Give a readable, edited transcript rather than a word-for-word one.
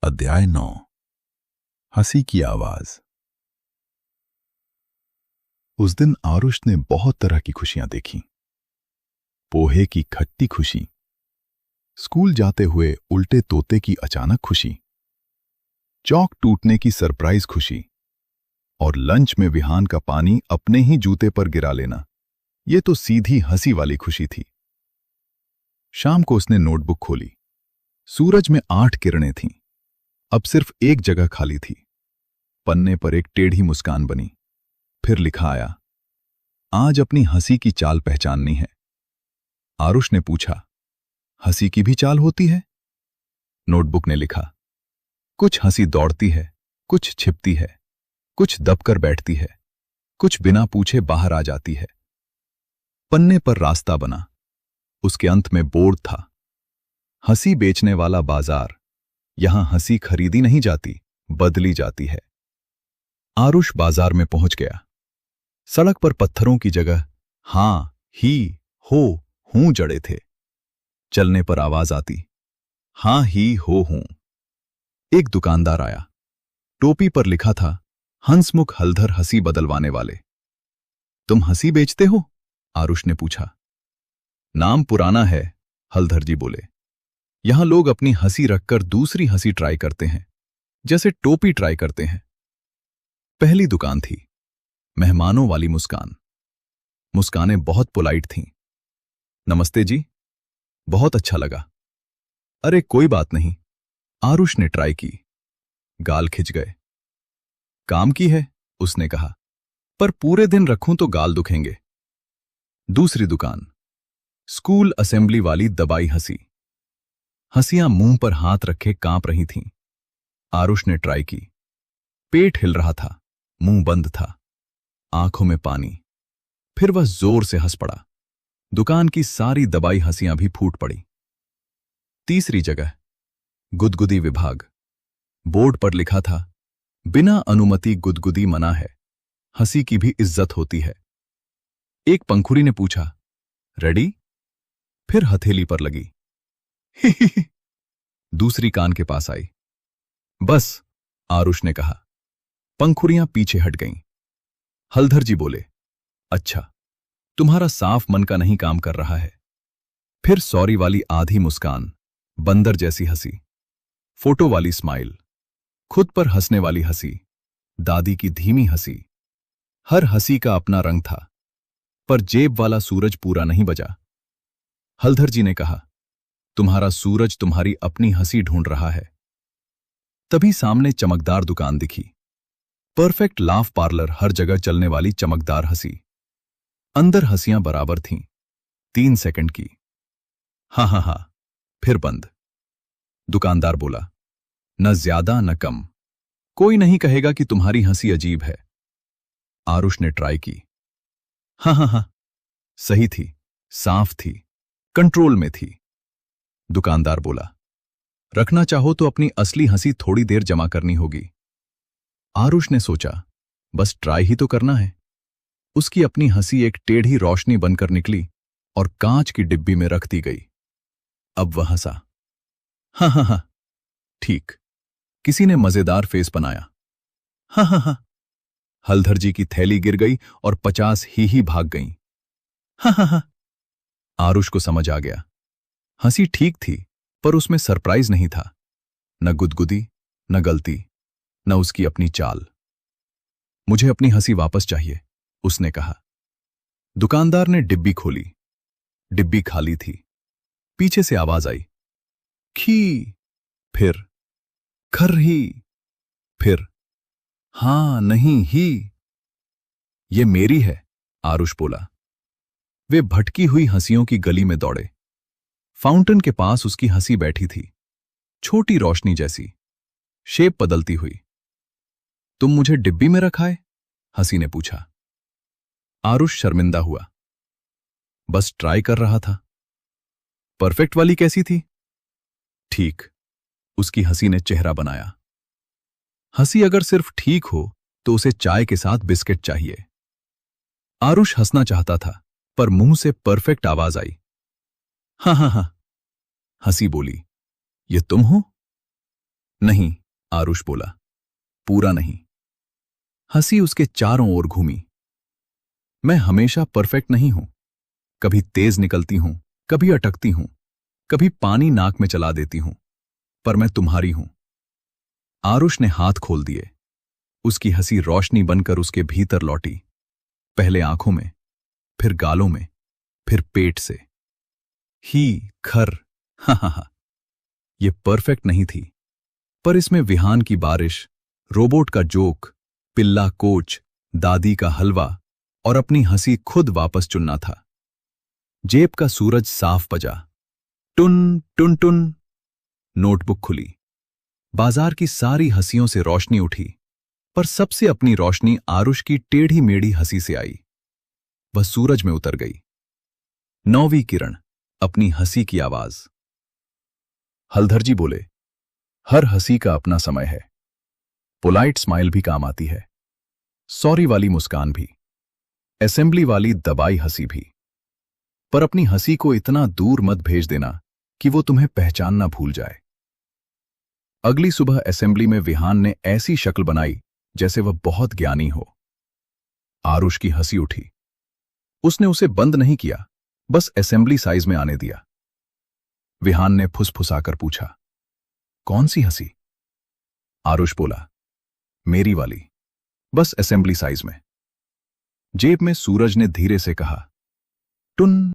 अध्याय 9। हंसी की आवाज। उस दिन आरुष ने बहुत तरह की खुशियां देखी। पोहे की खट्टी खुशी, स्कूल जाते हुए उल्टे तोते की अचानक खुशी, चौक टूटने की सरप्राइज खुशी और लंच में विहान का पानी अपने ही जूते पर गिरा लेना। ये तो सीधी हंसी वाली खुशी थी। शाम को उसने नोटबुक खोली। सूरज में 8 किरणें थीं। अब सिर्फ एक जगह खाली थी। पन्ने पर एक टेढ़ी मुस्कान बनी। फिर लिखा आया, आज अपनी हंसी की चाल पहचाननी है। आरुष ने पूछा, हंसी की भी चाल होती है? नोटबुक ने लिखा, कुछ हंसी दौड़ती है, कुछ छिपती है, कुछ दबकर बैठती है, कुछ बिना पूछे बाहर आ जाती है। पन्ने पर रास्ता बना। उसके अंत में बोर्ड था, हंसी बेचने वाला बाजार। यहां हंसी खरीदी नहीं जाती, बदली जाती है। आरुष बाजार में पहुंच गया। सड़क पर पत्थरों की जगह हां, ही, हो, हूं जड़े थे। चलने पर आवाज आती, हां ही हो हूं। एक दुकानदार आया। टोपी पर लिखा था, हंसमुख हलधर हंसी बदलवाने वाले। तुम हंसी बेचते हो? आरुष ने पूछा। नाम पुराना है, हलधर जी बोले। यहां लोग अपनी हंसी रखकर दूसरी हंसी ट्राई करते हैं, जैसे टोपी ट्राई करते हैं। पहली दुकान थी, मेहमानों वाली मुस्कान। मुस्कानें बहुत पोलाइट थीं। नमस्ते जी, बहुत अच्छा लगा। अरे कोई बात नहीं। आरुष ने ट्राई की। गाल खिंच गए। काम की है, उसने कहा, पर पूरे दिन रखूं तो गाल दुखेंगे। दूसरी दुकान, स्कूल असेंबली वाली दबाई हंसी। हंसियां मुंह पर हाथ रखे कांप रही थीं। आरुष ने ट्राई की। पेट हिल रहा था, मुंह बंद था, आंखों में पानी। फिर वह जोर से हंस पड़ा। दुकान की सारी दबाई हंसियां भी फूट पड़ी। तीसरी जगह, गुदगुदी विभाग। बोर्ड पर लिखा था, बिना अनुमति गुदगुदी मना है, हंसी की भी इज्जत होती है। एक पंखुड़ी ने पूछा, रेडी? फिर हथेली पर लगी। दूसरी कान के पास आई। बस, आरुष ने कहा। पंखुड़ियां पीछे हट गईं। हलधर जी बोले, अच्छा, तुम्हारा साफ मन का नहीं काम कर रहा है। फिर सॉरी वाली आधी मुस्कान, बंदर जैसी हंसी, फोटो वाली स्माइल, खुद पर हंसने वाली हंसी, दादी की धीमी हंसी। हर हंसी का अपना रंग था, पर जेब वाला सूरज पूरा नहीं बजा। हलधर जी ने कहा, तुम्हारा सूरज तुम्हारी अपनी हंसी ढूंढ रहा है। तभी सामने चमकदार दुकान दिखी। परफेक्ट लाफ पार्लर, हर जगह चलने वाली चमकदार हंसी। अंदर हंसियां बराबर थीं, 3 सेकंड की। हा हा हा, फिर बंद। दुकानदार बोला, न ज्यादा न कम। कोई नहीं कहेगा कि तुम्हारी हंसी अजीब है। आरुष ने ट्राई की। हा हा हा, सही थी, साफ थी, कंट्रोल में थी। दुकानदार बोला, रखना चाहो तो अपनी असली हंसी थोड़ी देर जमा करनी होगी। आरुष ने सोचा, बस ट्राई ही तो करना है। उसकी अपनी हंसी एक टेढ़ी रोशनी बनकर निकली और कांच की डिब्बी में रख दी गई। अब वह हंसा। हाँ हाँ हाँ, ठीक। किसी ने मजेदार फेस बनाया। हाँ हाँ हाँ। हलधर जी की थैली गिर गई और 50 ही भाग गईं। हाँ हाँ हाँ। आरुष को समझ आ गया। हंसी ठीक थी, पर उसमें सरप्राइज नहीं था। न गुदगुदी, न गलती, न उसकी अपनी चाल। मुझे अपनी हंसी वापस चाहिए, उसने कहा। दुकानदार ने डिब्बी खोली। डिब्बी खाली थी। पीछे से आवाज आई, खी। फिर खर्री। फिर हां नहीं ही। ये मेरी है, आरुष बोला। वे भटकी हुई हंसियों की गली में दौड़े। फाउंटेन के पास उसकी हंसी बैठी थी, छोटी रोशनी जैसी, शेप बदलती हुई। तुम मुझे डिब्बी में रखा है? हंसी ने पूछा। आरुष शर्मिंदा हुआ। बस ट्राई कर रहा था। परफेक्ट वाली कैसी थी? ठीक, उसकी हंसी ने चेहरा बनाया। हंसी अगर सिर्फ ठीक हो तो उसे चाय के साथ बिस्किट चाहिए। आरुष हंसना चाहता था, पर मुंह से परफेक्ट आवाज आई। हाँ हाँ हाँ। हंसी बोली, ये तुम हो? नहीं, आरुष बोला, पूरा नहीं। हंसी उसके चारों ओर घूमी। मैं हमेशा परफेक्ट नहीं हूं। कभी तेज निकलती हूं, कभी अटकती हूं, कभी पानी नाक में चला देती हूं, पर मैं तुम्हारी हूं। आरुष ने हाथ खोल दिए। उसकी हंसी रोशनी बनकर उसके भीतर लौटी, पहले आंखों में, फिर गालों में, फिर पेट से। ही खर, हा हा हा। ये परफेक्ट नहीं थी, पर इसमें विहान की बारिश, रोबोट का जोक, पिल्ला कोच, दादी का हलवा और अपनी हंसी खुद वापस चुनना था। जेब का सूरज साफ बजा। टुन टुन टुन। नोटबुक खुली। बाजार की सारी हंसियों से रोशनी उठी, पर सबसे अपनी रोशनी आरुष की टेढ़ी मेढ़ी हंसी से आई। वह सूरज में उतर गई। 9वीं किरण, अपनी हंसी की आवाज। हलधर जी बोले, हर हंसी का अपना समय है। पोलाइट स्माइल भी काम आती है, सॉरी वाली मुस्कान भी, असेंबली वाली दबाई हंसी भी। पर अपनी हंसी को इतना दूर मत भेज देना कि वो तुम्हें पहचानना भूल जाए। अगली सुबह असेंबली में विहान ने ऐसी शक्ल बनाई जैसे वह बहुत ज्ञानी हो। आरुष की हंसी उठी। उसने उसे बंद नहीं किया, बस असेंबली साइज में आने दिया। विहान ने फुसफुसाकर पूछा, कौन सी हंसी? आरुष बोला, मेरी वाली, बस असेंबली साइज में। जेब में सूरज ने धीरे से कहा, टुन।